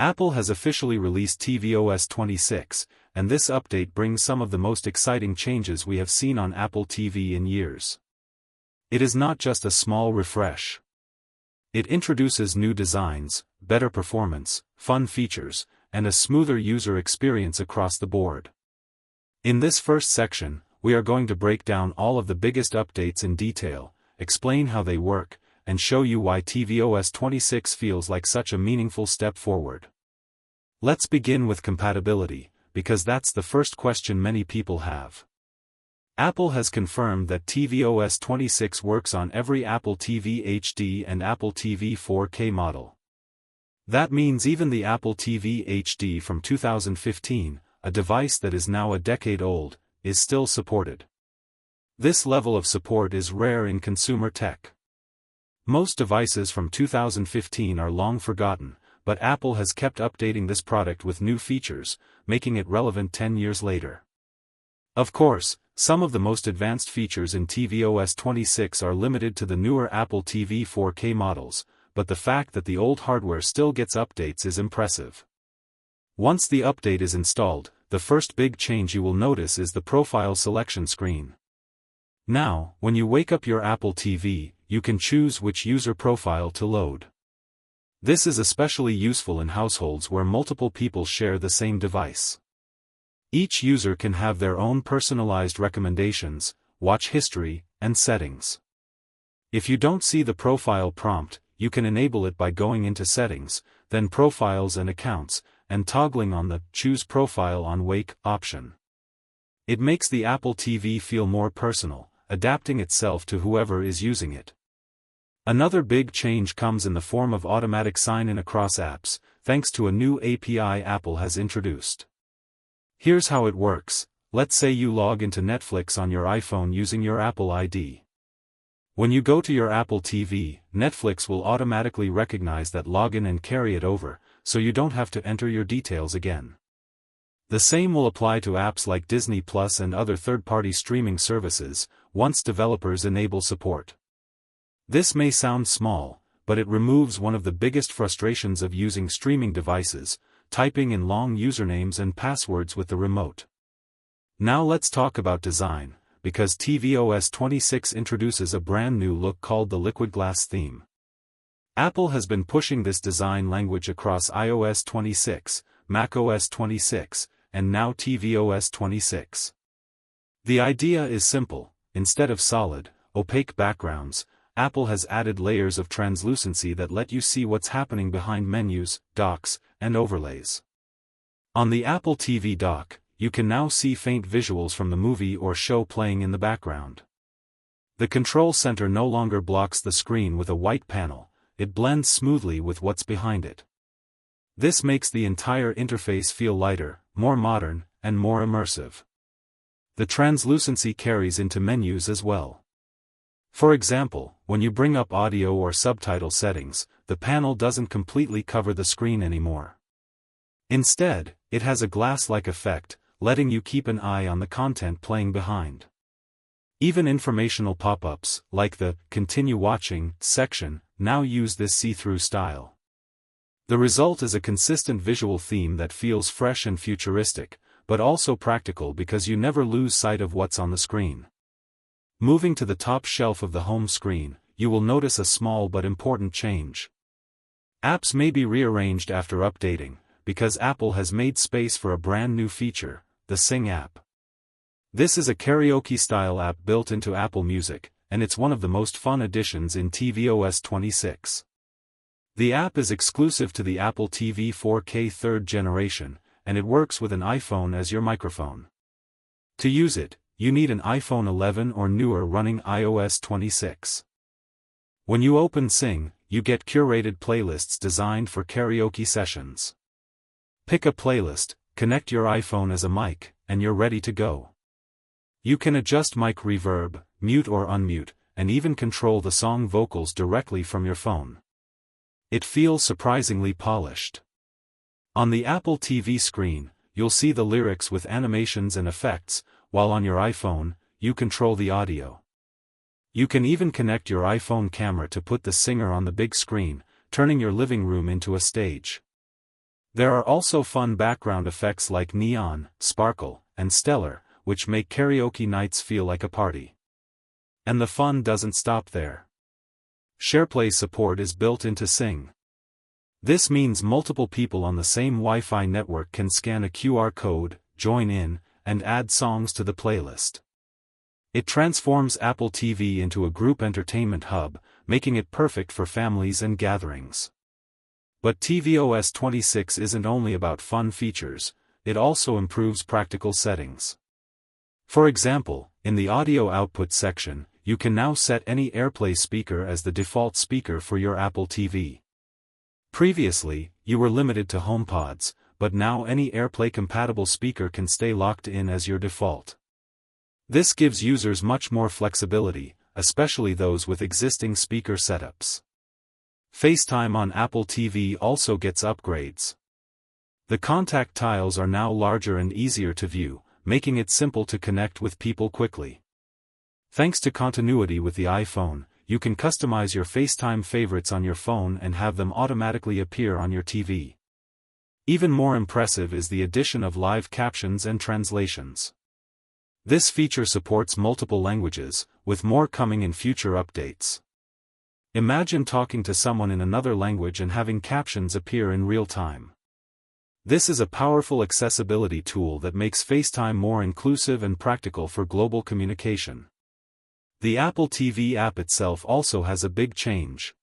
Apple has officially released tvOS 26, and this update brings some of the most exciting changes we have seen on Apple TV in years. It is not just a small refresh. It introduces new designs, better performance, fun features, and a smoother user experience across the board. In this first section, we are going to break down all of the biggest updates in detail, explain how they work, and show you why tvOS 26 feels like such a meaningful step forward. Let's begin with compatibility, because that's the first question many people have. Apple has confirmed that tvOS 26 works on every Apple TV HD and Apple TV 4K model. That means even the Apple TV HD from 2015, a device that is now a decade old, is still supported. This level of support is rare in consumer tech. Most devices from 2015 are long forgotten, but Apple has kept updating this product with new features, making it relevant 10 years later. Of course, some of the most advanced features in tvOS 26 are limited to the newer Apple TV 4K models, but the fact that the old hardware still gets updates is impressive. Once the update is installed, the first big change you will notice is the profile selection screen. Now, when you wake up your Apple TV, you can choose which user profile to load. This is especially useful in households where multiple people share the same device. Each user can have their own personalized recommendations, watch history, and settings. If you don't see the profile prompt, you can enable it by going into Settings, then Profiles and Accounts, and toggling on the Choose Profile on Wake option. It makes the Apple TV feel more personal, adapting itself to whoever is using it. Another big change comes in the form of automatic sign-in across apps, thanks to a new API Apple has introduced. Here's how it works. Let's say you log into Netflix on your iPhone using your Apple ID. When you go to your Apple TV, Netflix will automatically recognize that login and carry it over, so you don't have to enter your details again. The same will apply to apps like Disney Plus and other third-party streaming services, once developers enable support. This may sound small, but it removes one of the biggest frustrations of using streaming devices, typing in long usernames and passwords with the remote. Now let's talk about design, because tvOS 26 introduces a brand new look called the Liquid Glass theme. Apple has been pushing this design language across iOS 26, macOS 26, and now tvOS 26. The idea is simple: instead of solid, opaque backgrounds, Apple has added layers of translucency that let you see what's happening behind menus, docks, and overlays. On the Apple TV dock, you can now see faint visuals from the movie or show playing in the background. The control center no longer blocks the screen with a white panel, it blends smoothly with what's behind it. This makes the entire interface feel lighter, more modern, and more immersive. The translucency carries into menus as well. For example, when you bring up audio or subtitle settings, the panel doesn't completely cover the screen anymore. Instead, it has a glass-like effect, letting you keep an eye on the content playing behind. Even informational pop-ups, like the "Continue Watching" section, now use this see-through style. The result is a consistent visual theme that feels fresh and futuristic, but also practical because you never lose sight of what's on the screen. Moving to the top shelf of the home screen, you will notice a small but important change. Apps may be rearranged after updating, because Apple has made space for a brand new feature, the Sing app. This is a karaoke-style app built into Apple Music, and it's one of the most fun additions in tvOS 26. The app is exclusive to the Apple TV 4K 3rd generation, and it works with an iPhone as your microphone. To use it, you need an iPhone 11 or newer running iOS 26. When you open Sing, you get curated playlists designed for karaoke sessions. Pick a playlist, connect your iPhone as a mic, and you're ready to go. You can adjust mic reverb, mute or unmute, and even control the song vocals directly from your phone. It feels surprisingly polished. On the Apple TV screen, you'll see the lyrics with animations and effects, while on your iPhone, you control the audio. You can even connect your iPhone camera to put the singer on the big screen, turning your living room into a stage. There are also fun background effects like neon, sparkle, and stellar, which make karaoke nights feel like a party. And the fun doesn't stop there. SharePlay support is built into Sing. This means multiple people on the same Wi-Fi network can scan a QR code, join in, and add songs to the playlist. It transforms Apple TV into a group entertainment hub, making it perfect for families and gatherings. But tvOS 26 isn't only about fun features, it also improves practical settings. For example, in the audio output section, you can now set any AirPlay speaker as the default speaker for your Apple TV. Previously, you were limited to HomePods, but now any AirPlay-compatible speaker can stay locked in as your default. This gives users much more flexibility, especially those with existing speaker setups. FaceTime on Apple TV also gets upgrades. The contact tiles are now larger and easier to view, making it simple to connect with people quickly. Thanks to continuity with the iPhone, you can customize your FaceTime favorites on your phone and have them automatically appear on your TV. Even more impressive is the addition of live captions and translations. This feature supports multiple languages, with more coming in future updates. Imagine talking to someone in another language and having captions appear in real time. This is a powerful accessibility tool that makes FaceTime more inclusive and practical for global communication. The Apple TV app itself also has a big change.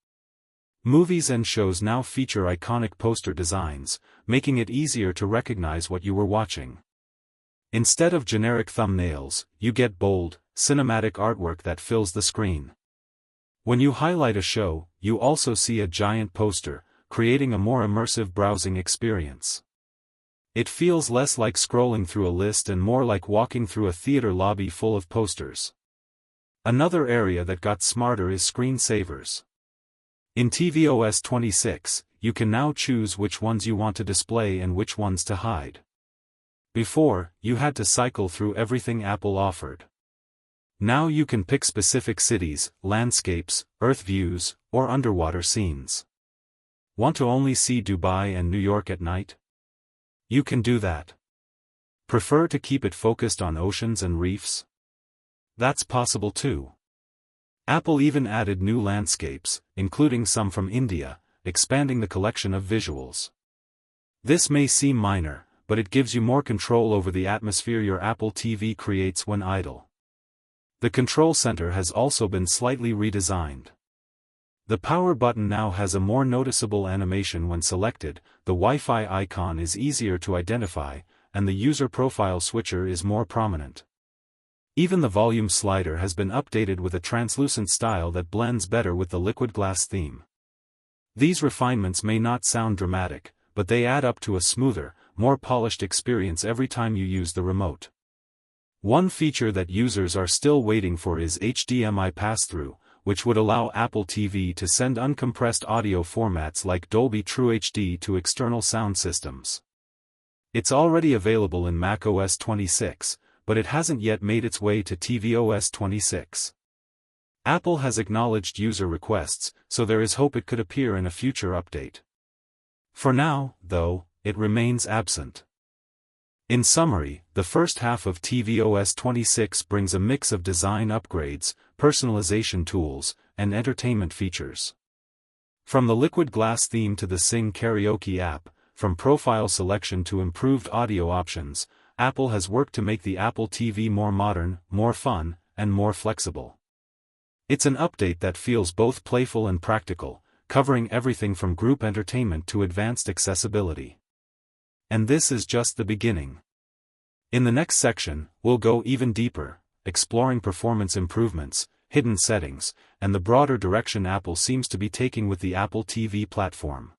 Movies and shows now feature iconic poster designs, making it easier to recognize what you were watching. Instead of generic thumbnails, you get bold, cinematic artwork that fills the screen. When you highlight a show, you also see a giant poster, creating a more immersive browsing experience. It feels less like scrolling through a list and more like walking through a theater lobby full of posters. Another area that got smarter is screensavers. In tvOS 26, you can now choose which ones you want to display and which ones to hide. Before, you had to cycle through everything Apple offered. Now you can pick specific cities, landscapes, Earth views, or underwater scenes. Want to only see Dubai and New York at night? You can do that. Prefer to keep it focused on oceans and reefs? That's possible too. Apple even added new landscapes, including some from India, expanding the collection of visuals. This may seem minor, but it gives you more control over the atmosphere your Apple TV creates when idle. The control center has also been slightly redesigned. The power button now has a more noticeable animation when selected, the Wi-Fi icon is easier to identify, and the user profile switcher is more prominent. Even the volume slider has been updated with a translucent style that blends better with the liquid glass theme. These refinements may not sound dramatic, but they add up to a smoother, more polished experience every time you use the remote. One feature that users are still waiting for is HDMI pass-through, which would allow Apple TV to send uncompressed audio formats like Dolby True HD to external sound systems. It's already available in macOS 26, but it hasn't yet made its way to tvOS 26. Apple has acknowledged user requests, so there is hope it could appear in a future update. For now, though, it remains absent. In summary, the first half of tvOS 26 brings a mix of design upgrades, personalization tools, and entertainment features. From the liquid glass theme to the Sing karaoke app, from profile selection to improved audio options, Apple has worked to make the Apple TV more modern, more fun, and more flexible. It's an update that feels both playful and practical, covering everything from group entertainment to advanced accessibility. And this is just the beginning. In the next section, we'll go even deeper, exploring performance improvements, hidden settings, and the broader direction Apple seems to be taking with the Apple TV platform.